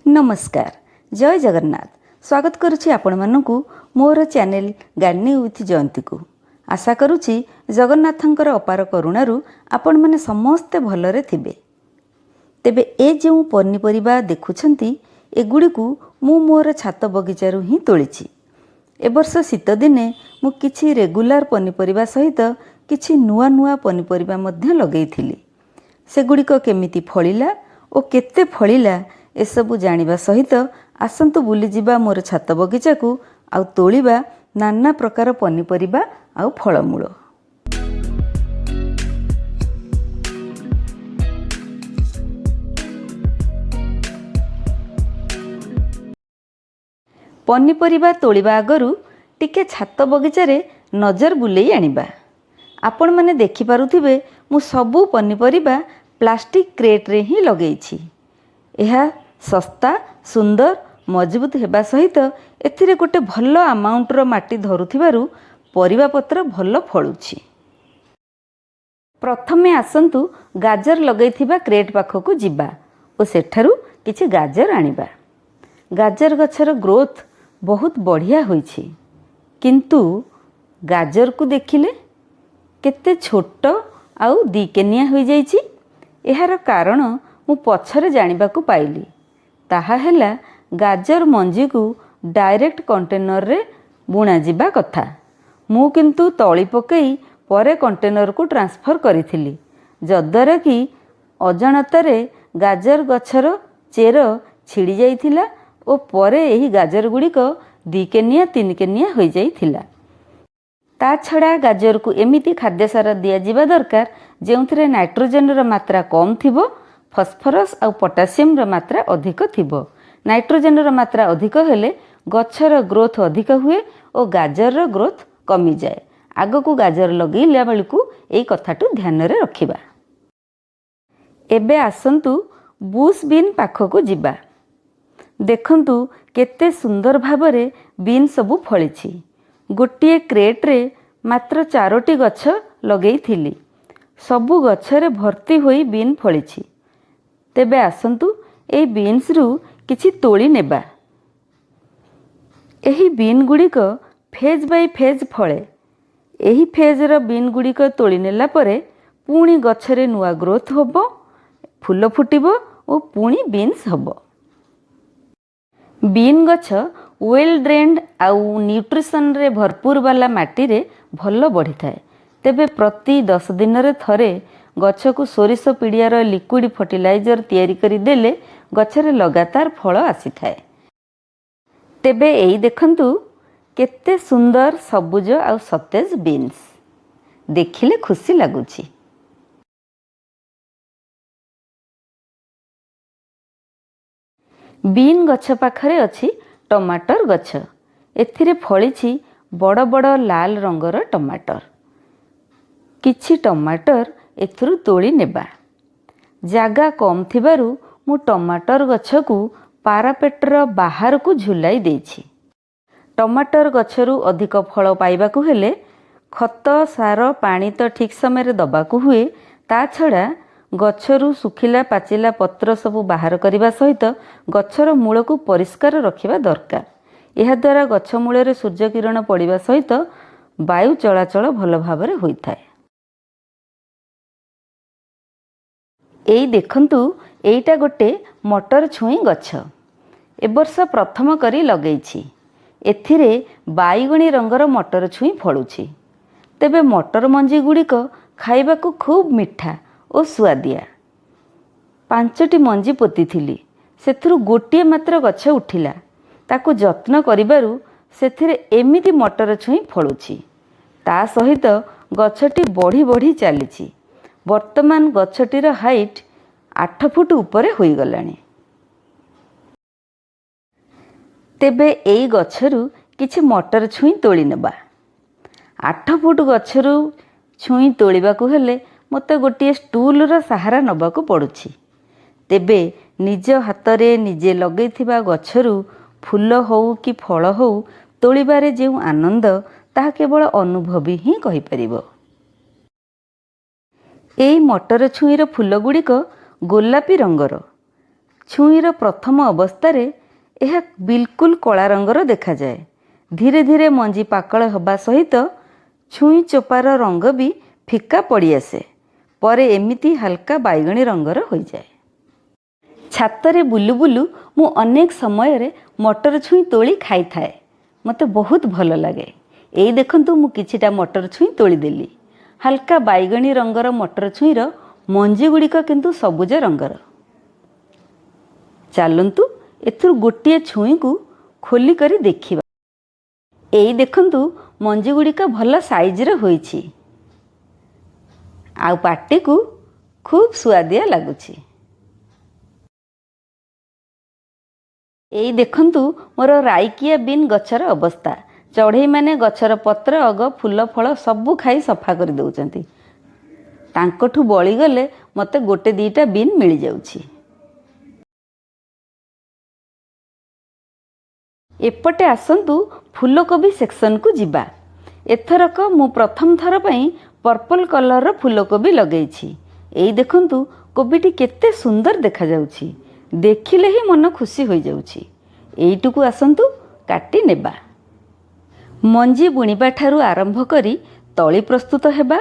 नमस्कार जय जगन्नाथ स्वागत करुछि आपण मानकु मोर चैनल गार्डनिंग विथ जयंती को आशा करुछि जगन्नाथंकर अपार करुणारु आपण माने समस्ते भलरे थिबे। तेबे ए जो पनिपरिबा देखुछंती एगुडी को मु मोर छात बगीचारू ही तोळिछि। ए वर्ष शीत दिने मु किछि रेगुलर पनिपरिबा सहित किछि नुआ नुआ पनिपरिबा मध्य लगेइथिली। सेगुडिक केमिति फळिला ओ केते फळिला एसबु जानिबा सहित आसंतु बुली जिबा मोर छात बगीचा को आउ तोलिबा नाना प्रकार पनिपरिबा आउ फळमूल। पनिपरिबा तोलिबा आगरु टिके छात बगीचारे नजर बुलेई आनिबा। आपण माने देखि पारुथिबे मु सबु पनिपरिबा प्लास्टिक क्रेट रे ही लगेइछि। एहा सस्ता सुंदर मजबूत हेबा सहित एथिरे गोटे भल अमाउंटर माटी धरुथिबारु परिबा पत्र भल फळुछि। प्रथमे आसंतु गाजर लगेइथिबा क्रेट पाखकु जिबा ओ सेठारु किछि गाजर आनिबा। गाजर गछर ग्रोथ बहुत बढ़िया होइछि, किंतु गाजर को देखिले केते छोट आउ दिकेनिया होई जाइछि। एहार कारण मु पछरे जानिबाकु पाइली। ताहा हेला गाजर मंजी को डायरेक्ट कंटेनर रे बुणा जिबा कथा। मु किंतु तळी पकई परे कंटेनर को ट्रांसफर करिथिली, जद्वारा कि अजाणतारे गाजर गछर चेर छिड़ी जाइथिला ओ परे एही गाजर गुड़िक दिकेनिया तीनकेनिया होई जाइथिला। ता छड़ा गाजर को एमिति खाद्य सार दिया जिबा दरकार जेउथिरे नाइट्रोजन र मात्रा कम थिबो, फॉस्फोरस और पोटासियम र मात्रा अधिक थिबो। नाइट्रोजन र मात्रा अधिक हेले गछर ग्रोथ अधिक हुए और गाजर र ग्रोथ कमी जाए। आगो को गाजर लगेइला बेलकु एई कथाटू ध्यान रे रखिबा। एबे आसंतु बुश बीन पाखकु जिबा। देखंतु केते सुंदर भाबरे बीन सबु फळिछि। गोटिए क्रेट रे मात्र 4टी गछ लगेइथिली। सबु गछरे भर्ती होई बीन फळिछि। तेबे आसंतु ए बीन्स रु किछि तोली नेबा। एही बीन गुड़िक फेज बाय फेज फळे। एही फेज र बीन गुड़िक तोली नेला परे पुणी गछरे नुआ ग्रोथ होबो, फूल फुटिबो ओ पुणी बीन्स होबो। बीन गछ वेल ड्रेन्ड आउ न्यूट्रिशन रे भरपूर वाला माटी रे भल बढ़ी थाए। तेबे प्रति 10 दिन रे थरे गछ को सोरिष पीड़ियार लिक्विड फर्टिलाइजर तैयारी करी देले गछरे लगातार फल आसी थाए। तेबे एई देखंतु केते सुंदर सबुज आ सतेज बीन्स देखिले खुशी लागुछि। बीन गछ पाखरे अछि टमाटर गछ। एथिरे फळिछि बड़ बड़ लाल रंगर टमाटर। किछि टमाटर एथुरु तोली नेबा। जागा कम थिबारु मु टमाटर गछ को पारापेटर बाहर को झुलाई देछि। टमाटर गछरु अधिक फल पाइबाकु हेले खत सार पानी तो ठीक समय रे दबाकु हुए। ता छड़ा गछरु सुखिला पाचिला पत्र सबु बाहर करिबा सहित गछर मूल को परिष्कार रखिबा दरकार। एहा द्वारा गछ मूल रे सूर्य किरण पड़िबा सहित वायु चलाचल भल भाबरे होइथाय। एई देखंतु एइटा गोटे मटर छुई गछ। ए वर्ष प्रथम करी लगेइछि। एथिरे बाईगणी रंगर मटर छुई फळुछि। तेबे मटर मंजी गुड़िक खाइबाकु खूब मिठा ओ सुआदिया। 5टी मंजी पोतीथिली, सेथुरु गोटिए मात्र गछ उठिला। ताकु जत्न करिबारु सेथिरे एमिति मटर छुई फळुछि। ता सहित गछटी बढ़ी बढ़ी चलीछि। वर्तमान गछटीर हाइट 8 फुट उपरे होई गलानी। तेबे एई गछरु किछि मटर छुई तोली नेबा। 8 फुट गछरु छुई तोलिबाकु हेले मते गोटिए स्टूल र सहारा नबाकु पड़ुछि। तेबे निज हातरे निजे लगेइथिबा गछरु फूल होउ कि फल होउ तोलिबारे जे आनंद ताहा केवल अनुभवी ही कहि परिबो। एई मटर छुईर फूल गुड़िक गोलापी रंगर। ଛୁଇଁର ପ୍ରଥମ ଅବସ୍ଥାରେ ଏହା ବିଲକୁଲ କଳା ରଙ୍ଗର ଦେଖାଯାଏ। ଧୀରେ ଧୀରେ ମଞ୍ଜି ପାକଳ ହେବା ସହିତ ଛୁଇଁ ଚୋପାର ରଙ୍ଗ ବି ଫିକା ପଡ଼ିଆସେ। ପରେ ଏମିତି ହାଲକା ବାଇଗଣୀ ରଙ୍ଗର ହୋଇଯାଏ। ଛାତରେ ବୁଲୁ ବୁଲୁ ମୁଁ ଅନେକ ସମୟରେ ମଟର ଛୁଇଁ ତୋଳି ଖାଇଥାଏ। ମୋତେ ବହୁତ ଭଲ ଲାଗେ। ଏଇ ଦେଖନ୍ତୁ, ମୁଁ କିଛିଟା ମଟର ଛୁଇଁ ତୋଳିଦେଲି। ହାଲକା ବାଇଗଣୀ ରଙ୍ଗର ମଟର ଛୁଇଁର ମଞ୍ଜି ଗୁଡ଼ିକ କିନ୍ତୁ ସବୁଜ ରଙ୍ଗର। ଚାଲନ୍ତୁ ଏଥିରୁ ଗୋଟିଏ ଛୁଇଁକୁ ଖୋଲି କରି ଦେଖିବା। ଏଇ ଦେଖନ୍ତୁ, ମଞ୍ଜି ଗୁଡ଼ିକ ଭଲ ସାଇଜର ହୋଇଛି ଆଉ ପାଟିକୁ ଖୁବ୍ ସୁଆଦିଆ ଲାଗୁଛି। ଏଇ ଦେଖନ୍ତୁ ମୋର ରାଇକିଆ ବିନ୍ ଗଛର ଅବସ୍ଥା। ଚଢ଼େଇମାନେ ଗଛର ପତ୍ର, ଅଗ, ଫୁଲ, ଫଳ ସବୁ ଖାଇ ସଫା କରିଦେଉଛନ୍ତି। ତାଙ୍କଠୁ ବଳିଗଲେ ମୋତେ ଗୋଟେ ଦିଟା ବିନ୍ ମିଳିଯାଉଛି। ଏପଟେ ଆସନ୍ତୁ ଫୁଲକୋବି ସେକ୍ସନକୁ ଯିବା। ଏଥରକ ମୁଁ ପ୍ରଥମ ଥର ପାଇଁ ପର୍ପଲ୍ କଲରର ଫୁଲକୋବି ଲଗେଇଛି। ଏଇ ଦେଖନ୍ତୁ, କୋବିଟି କେତେ ସୁନ୍ଦର ଦେଖାଯାଉଛି। ଦେଖିଲେ ହିଁ ମନ ଖୁସି ହୋଇଯାଉଛି। ଏଇଟିକୁ ଆସନ୍ତୁ କାଟି ନେବା। ମଞ୍ଜି ବୁଣିବା ଠାରୁ ଆରମ୍ଭ କରି ତଳି ପ୍ରସ୍ତୁତ ହେବା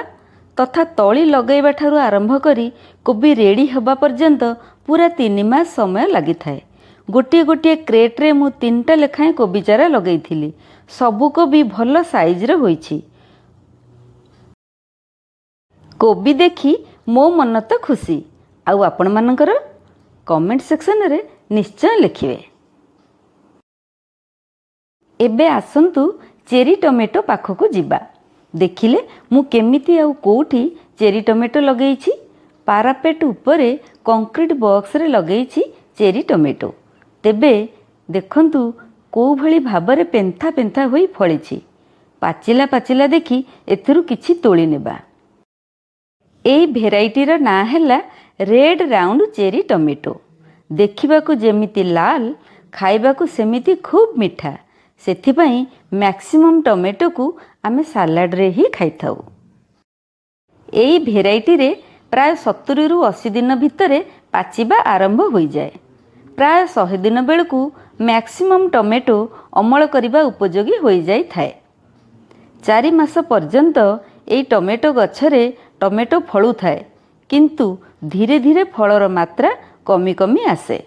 ତଥା ତଳି ଲଗାଇବା ଠାରୁ ଆରମ୍ଭ କରି କୋବି ରେଡ଼ି ହେବା ପର୍ଯ୍ୟନ୍ତ ପୁରା 3 ମାସ ସମୟ ଲାଗିଥାଏ। ଗୋଟିଏ ଗୋଟିଏ କ୍ରେଟ୍ରେ ମୁଁ 3ଟା ଲେଖାଏଁ କୋବି ଚାରା ଲଗେଇଥିଲି। ସବୁ କୋବି ଭଲ ସାଇଜର ହୋଇଛି। କୋବି ଦେଖି ମୋ ମନ ତ ଖୁସି, ଆଉ ଆପଣମାନଙ୍କର? କମେଣ୍ଟ ସେକ୍ସନରେ ନିଶ୍ଚୟ ଲେଖିବେ। ଏବେ ଆସନ୍ତୁ ଚେରି ଟମାଟୋ ପାଖକୁ ଯିବା। ଦେଖିଲେ ମୁଁ କେମିତି ଆଉ କେଉଁଠି ଚେରି ଟମାଟୋ ଲଗେଇଛି। ପାରାପେଟ ଉପରେ କଂକ୍ରିଟ ବକ୍ସରେ ଲଗେଇଛି ଚେରି ଟମାଟୋ। ତେବେ ଦେଖନ୍ତୁ କେଉଁଭଳି ଭାବରେ ପେନ୍ଥା ପେନ୍ଥା ହୋଇ ଫଳିଛି। ପାଚିଲା ପାଚିଲା ଦେଖି ଏଥିରୁ କିଛି ତୋଳି ନେବା। ଏଇ ଭେରାଇଟିର ନାଁ ହେଲା ରେଡ୍ ରାଉଣ୍ଡ ଚେରି ଟମାଟୋ। ଦେଖିବାକୁ ଯେମିତି ଲାଲ, ଖାଇବାକୁ ସେମିତି ଖୁବ୍ ମିଠା। ସେଥିପାଇଁ ମ୍ୟାକ୍ସିମମ୍ ଟମାଟୋକୁ ଆମେ ସାଲାଡ଼ରେ ହିଁ ଖାଇଥାଉ। ଏଇ ଭେରାଇଟିରେ ପ୍ରାୟ 70ରୁ 80 ଦିନ ଭିତରେ ପାଚିବା ଆରମ୍ଭ ହୋଇଯାଏ। ପ୍ରାୟ 100 ଦିନ ବେଳକୁ ମ୍ୟାକ୍ସିମମ୍ ଟମାଟୋ ଅମଳ କରିବା ଉପଯୋଗୀ ହୋଇଯାଇଥାଏ। 4 ମାସ ପର୍ଯ୍ୟନ୍ତ ଏଇ ଟମାଟୋ ଗଛରେ ଟମାଟୋ ଫଳୁଥାଏ, କିନ୍ତୁ ଧୀରେ ଧୀରେ ଫଳର ମାତ୍ରା କମି କମି ଆସେ।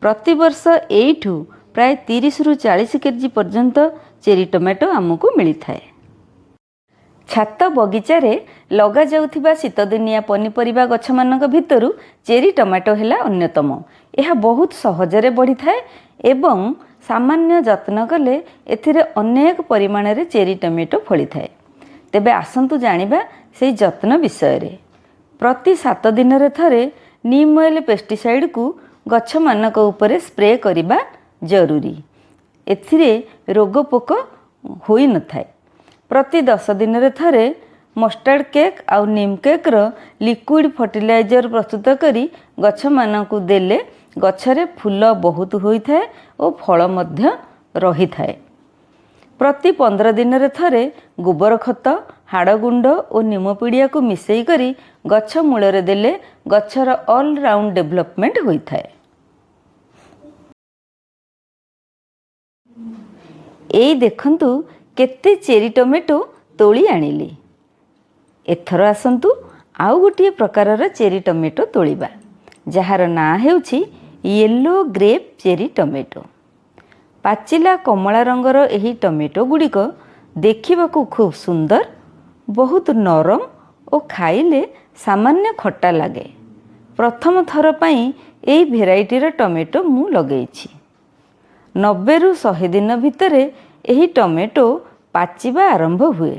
ପ୍ରତିବର୍ଷ ଏଇଠୁ ପ୍ରାୟ 30ରୁ 40 କେଜି ପର୍ଯ୍ୟନ୍ତ ଚେରି ଟମାଟୋ ଆମକୁ ମିଳିଥାଏ। ଛାତ ବଗିଚାରେ ଲଗାଯାଉଥିବା ଶୀତଦିନିଆ ପନିପରିବା ଗଛମାନଙ୍କ ଭିତରୁ ଚେରି ଟମାଟୋ ହେଲା ଅନ୍ୟତମ। ଏହା ବହୁତ ସହଜରେ ବଢ଼ିଥାଏ ଏବଂ ସାମାନ୍ୟ ଯତ୍ନ କଲେ ଏଥିରେ ଅନେକ ପରିମାଣରେ ଚେରି ଟମାଟୋ ଫଳିଥାଏ। ତେବେ ଆସନ୍ତୁ ଜାଣିବା ସେହି ଯତ୍ନ ବିଷୟରେ। ପ୍ରତି 7 ଦିନରେ ଥରେ ନିମ୍ ଅଏଲ୍ ପେଷ୍ଟିସାଇଡ଼୍କୁ ଗଛମାନଙ୍କ ଉପରେ ସ୍ପ୍ରେ କରିବା ଜରୁରୀ। ଏଥିରେ ରୋଗ ପୋକ ହୋଇନଥାଏ। ପ୍ରତି 10 ଦିନରେ ଥରେ ମଷ୍ଟାର୍ଡ଼ କେକ୍ ଆଉ ନିମ୍ କେକ୍ର ଲିକ୍ୱିଡ଼ ଫର୍ଟିଲାଇଜର ପ୍ରସ୍ତୁତ କରି ଗଛମାନଙ୍କୁ ଦେଲେ ଗଛରେ ଫୁଲ ବହୁତ ହୋଇଥାଏ ଓ ଫଳ ମଧ୍ୟ ରହିଥାଏ। ପ୍ରତି 15 ଦିନରେ ଥରେ ଗୋବର ଖତ, ହାଡ଼ ଗୁଣ୍ଡ ଓ ନିମ ପିଡ଼ିଆକୁ ମିଶାଇ କରି ଗଛ ମୂଳରେ ଦେଲେ ଗଛର ଅଲ୍ ରାଉଣ୍ଡ ଡେଭଲପମେଣ୍ଟ ହୋଇଥାଏ। ଏଇ ଦେଖନ୍ତୁ କେତେ ଚେରି ଟମାଟୋ ତୋଳି ଆଣିଲି। ଏଥର ଆସନ୍ତୁ ଆଉ ଗୋଟିଏ ପ୍ରକାରର ଚେରି ଟମାଟୋ ତୋଳିବା, ଯାହାର ନାଁ ହେଉଛି ୟେଲୋ ଗ୍ରେପ୍ ଚେରି ଟମାଟୋ। ପାଚିଲା କମଳା ରଙ୍ଗର ଏହି ଟମାଟୋ ଗୁଡ଼ିକ ଦେଖିବାକୁ ଖୁବ୍ ସୁନ୍ଦର, ବହୁତ ନରମ ଓ ଖାଇଲେ ସାମାନ୍ୟ ଖଟା ଲାଗେ। ପ୍ରଥମ ଥର ପାଇଁ ଏହି ଭେରାଇଟିର ଟମାଟୋ ମୁଁ ଲଗେଇଛି। 90ରୁ 100 ଦିନ ଭିତରେ ଏହି ଟମାଟୋ ପାଚିବା ଆରମ୍ଭ ହୁଏ।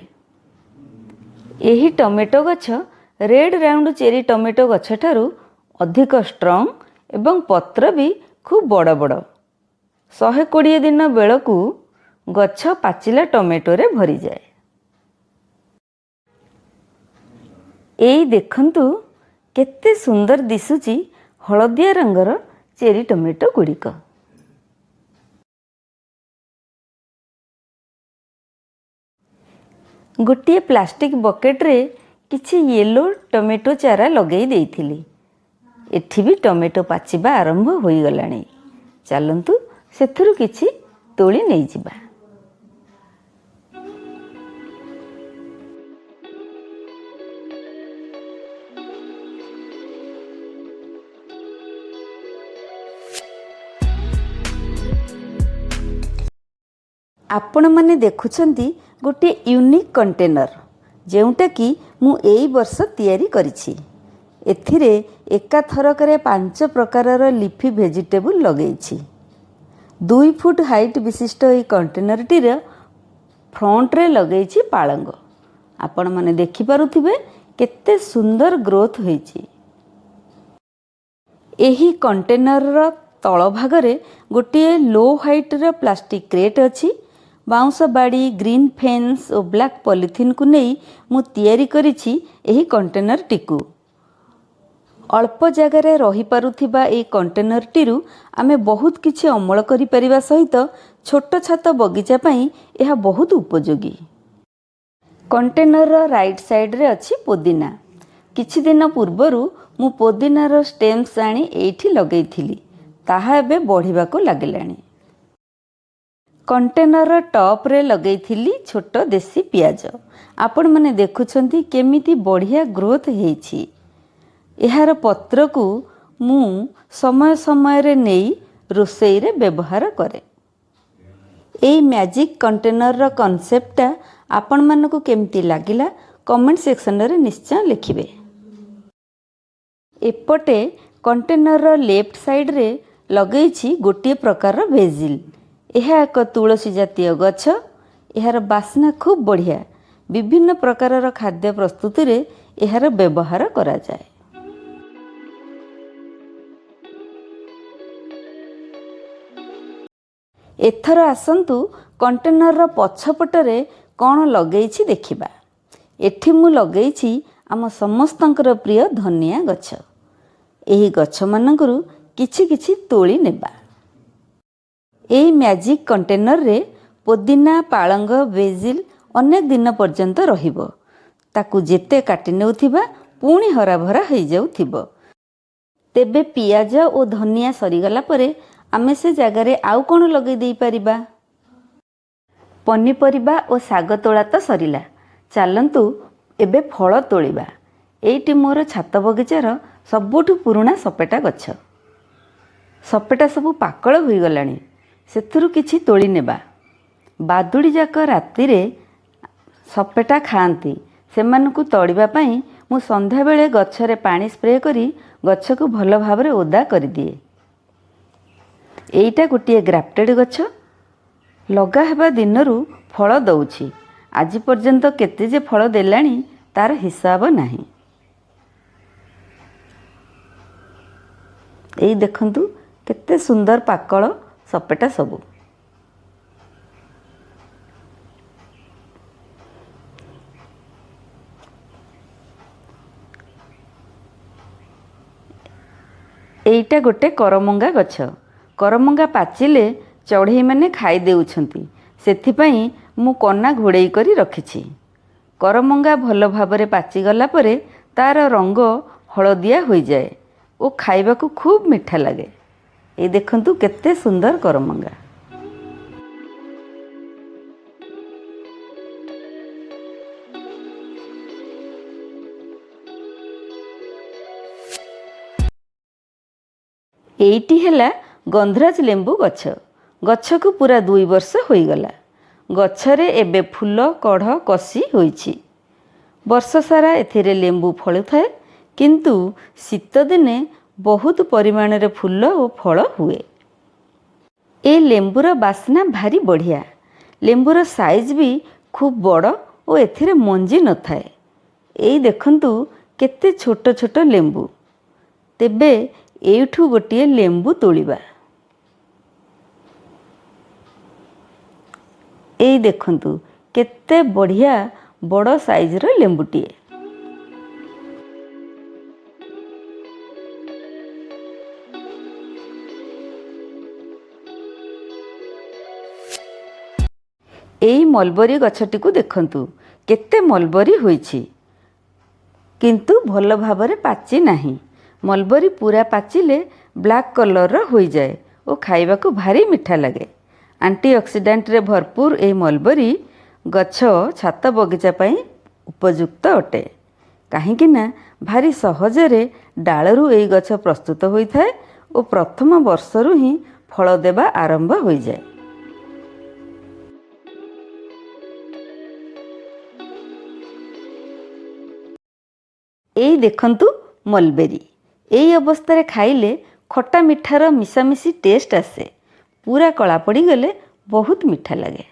ଏହି ଟମାଟୋ ଗଛ ରେଡ୍ ରାଉଣ୍ଡ ଚେରି ଟମାଟୋ ଗଛଠାରୁ ଅଧିକ ଷ୍ଟ୍ରଙ୍ଗ ଏବଂ ପତ୍ର ବି ଖୁବ୍ ବଡ଼ ବଡ଼। 120 ଦିନ ବେଳକୁ ଗଛ ପାଚିଲା ଟମାଟୋରେ ଭରିଯାଏ। ଏଇ ଦେଖନ୍ତୁ କେତେ ସୁନ୍ଦର ଦିଶୁଛି ହଳଦିଆ ରଙ୍ଗର ଚେରି ଟମାଟୋ ଗୁଡ଼ିକ। ଗୋଟିଏ ପ୍ଲାଷ୍ଟିକ୍ ବକେଟରେ କିଛି ୟେଲୋ ଟମାଟୋ ଚାରା ଲଗାଇ ଦେଇଥିଲି। एठी भी टमेटो पाचिबा आरंभ होईगलाणी। चलंतु सेथुरु किछि तोली नहीं जिबा। आपण माने देखुछंती गोटे यूनिक कंटेनर जोटा कि मु एई वर्ष तैयारी करिछि। एथिरे एका थरकरे 5 प्रकारर लिफी वेजिटेबल लगेइछि। 2 फुट हाइट विशिष्ट एई कंटेनरटीर फ्रंट रे लगेइछि पालंग। आपण माने देखि पारुथिबे केते सुंदर ग्रोथ होइछि। एही कंटेनर रो तळ भागरे गोटे लो हाइट रो प्लास्टिक क्रेट अछि। बाउंस बाड़ी ग्रीन फेन्स और ब्लैक पॉलिथिन को नहीं मु तैयारी करिछि एही कंटेनर टिकु। अल्प जगार रही पारुथिबा ए कंटेनर टिरु आमे बहुत किछि अमल करि परिबा सहित छोट छात बगीचा पई एहा बहुत उपयोगी। कंटेनर रो राइट साइड रे अछि पुदीना। किछि दिन पूर्वरु मु पुदीना रो स्टेम्स आनी एठी लगेइथिली। ताहा एबे बढ़िबाको लागिलाणी। कंटेनर टॉप रे लगेइथिली छोट देसी पियाज। आपण माने देखुछंती केमिति बढ़िया ग्रोथ हेछि। एहार पत्र को मु समय समय रे नेई रोसेई रे व्यवहार करे। एई मैजिक कंटेनर रो कांसेप्टटा आपण मानको केमिति लागिला कमेंट सेक्शन रे निश्चय लिखिबे। एपटे कंटेनर रो लेफ्ट साइड रे लगेइछि गोटे प्रकार रो बेजिल। यह एक तुलसी जातीय गछ। यार बास्ना खूब बढ़िया। विभिन्न प्रकार खाद्य प्रस्तुति रे यार व्यवहार करा जाए। एथर आसंतु कंटेनर रो पछपटरे कौन लगेइछि देखिबा। एठी मु लगेइछि आम समस्तंकर प्रिय धनिया गछ। एही गछ मानकरू किछि किछि तोली नेबा। एई मैजिक कंटेनर रे पुदीना पालंग बेजिल अनेक दिन पर्यंत रहिबो। ताकू जेते काटी नेउथिबा पुणी हरा भरा हो जाउथिबो। तेबे पियाज और धनिया सरीगला परे आमे से जगार आउ कौन लगे देई परिबा। पनीपरिबा और साग तोला तो सरीला। चलंतु एबे फल तोलिबा। एइटी मोर छात बगीचार सबुठु पुराणा सपेटा गछ। सपेटा सबु पाकळ होई गलाणी। सेथुरु किछि तोली नेबा। बादुड़ी जाक राति रे सपेटा खाआंती। सेमानकु तोड़िबा पई मु संध्या बेले गछरे पानी स्प्रे करी गछ को भल भाबरे ओदा कर दिए। एइटा गोटे ग्राफ्टेड गछ। लगा हेबा दिनरू फल दउछि। आज पर्यंत केते जे फल देलाणी तार हिसाब नाही। एई देखंतु केते सुंदर पाकळ सपेटा सबू। एइटा गोटे करमंगा गछ। करमंगा पाचिले चढ़ई माने खाई देउछंती। सेथिपई मु कना घोड़ेई करी रखिछि। करमंगा भल भाबरे पाची गला परे तार रंग हलदिया होई जाए और खाइबा को खूब मीठा लागे। ए देखंतु केते सुंदर करमंगा। एइटी हेला गंधराज लेंबू गछ। गछ को पूरा 2 वर्ष होई गला। गछरे एबे फूल कढ़ कसी होईछि। वर्ष सारा एथिरे लेंबू फळु थाए। किंतु शीत दिने बहुत परिमाण रे फूल और फल हुए। ए लेंबूर बास्ना भारी बढ़िया। लेंबूर साइज भी खूब बड़ और एथिरे मंजी न थाए। एई देखंतु केते छोट छोट लेंबू। तेबे एइठु गोटिए लेंबू तोलिबा। एई देखंतु केते बढ़िया बड़ साइज रो लेंबूटिए। एई मलबरी गछटी को देखंतु केते मलबरी होईछि। किंतु भल भाबरे पाची नाही। मलबरी पूरा पाचिले ब्लैक कलर हो जाए और खाइबा को भारी मीठा लगे। एंटीऑक्सीडेंट रे भरपूर ए मलबरी गछ छात बगीचा पाई उपयुक्त अटे कहीं ना भारी सहजरे डालरू ए गछ प्रस्तुत होता है और प्रथम वर्षरू ही फल देवा आरंभ हो जाए। एई देखंतु मलबेरी एई अवस्था खाइले खट्टा मिठार मिशामिशी टेस्ट आसे पूरा कला पड़ी गले बहुत मीठा लगे।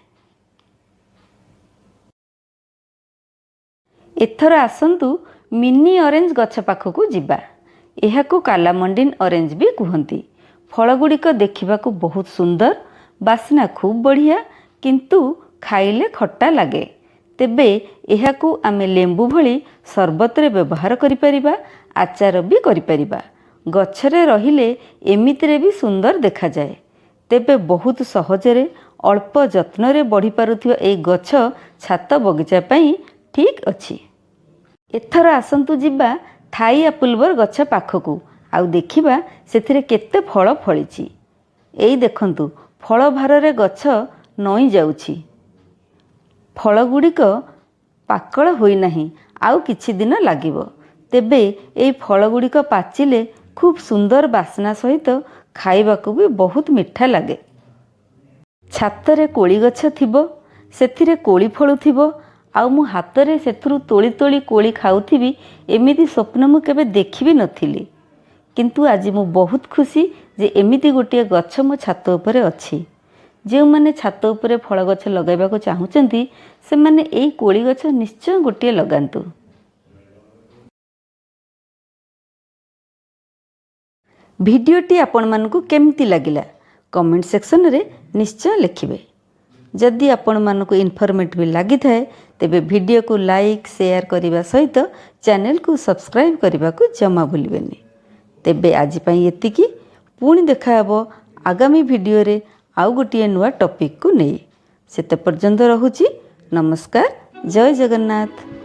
एथर आसंतु मिनी ऑरेंज गछ पाखकू जिबा। एहाकू कालामंडिन ऑरेंज भी कहती। फलगुड़िक देखिबाकू बहुत सुंदर बास्ना खूब बढ़िया किंतु खाइले खट्टा लगे। तेबे एहाकू आमे लेंबू भली सरबत रे व्यवहार करिपरिबा आचार भी करिपरिबा। गछरे रहिले एमितिरे भी सुंदर देखा जाए। तेबे बहुत सहजरे अल्प जत्न रे बढ़ी पारुथिबा ए गछ छात बगीचा पई ठीक अछि। एथर आसंतु जिबा थाई एप्पलवर गछ पाखकू आउ देखिबा सेथिरे केते फल फळिछि। एई देखंतु फल भारे गछ नई जाउछि। फलगुड़िक पाकल होई नाही आउ किछि दिन लागिबो। तेबे एई फलगुड़िक पाचिले खूब सुंदर बास्ना सहित खाइबाकू भी बहुत मीठा लगे। छातरे कोली गछ थिबो सेथिरे कोली फळुथिबो आउ मु हातरे सेथुरु तोली तोली कोली खाउथिबी एमिति स्वप्न मु केबे देखिबी नथिली। किंतु आज मु बहुत खुशी जे एमिति गोटे गछ मो छात उपरे अछि। जो माने छात उपरे फल गछ लगाइबाकू चाहुचंती से माने एई कोली गछ निश्चय गोटे लगांतु। भिडियोटी आपण मानकू केमती लागिला कमेंट सेक्शन रे निश्चय लिखिबे। जदि आपण मानकू इनफॉर्मेटिव लागि थाए तेबे वीडियो को लाइक शेयर करिबा सहित चैनल को सब्सक्राइब करिबा को जमा भूलिबेनी। तेबे आज पई एतिकी पुणी देखा हबो आगामी वीडियो रे आउ गोटे नुआ टॉपिक को नहीं। सेते पर्यंत रहुची नमस्कार जय जगन्नाथ।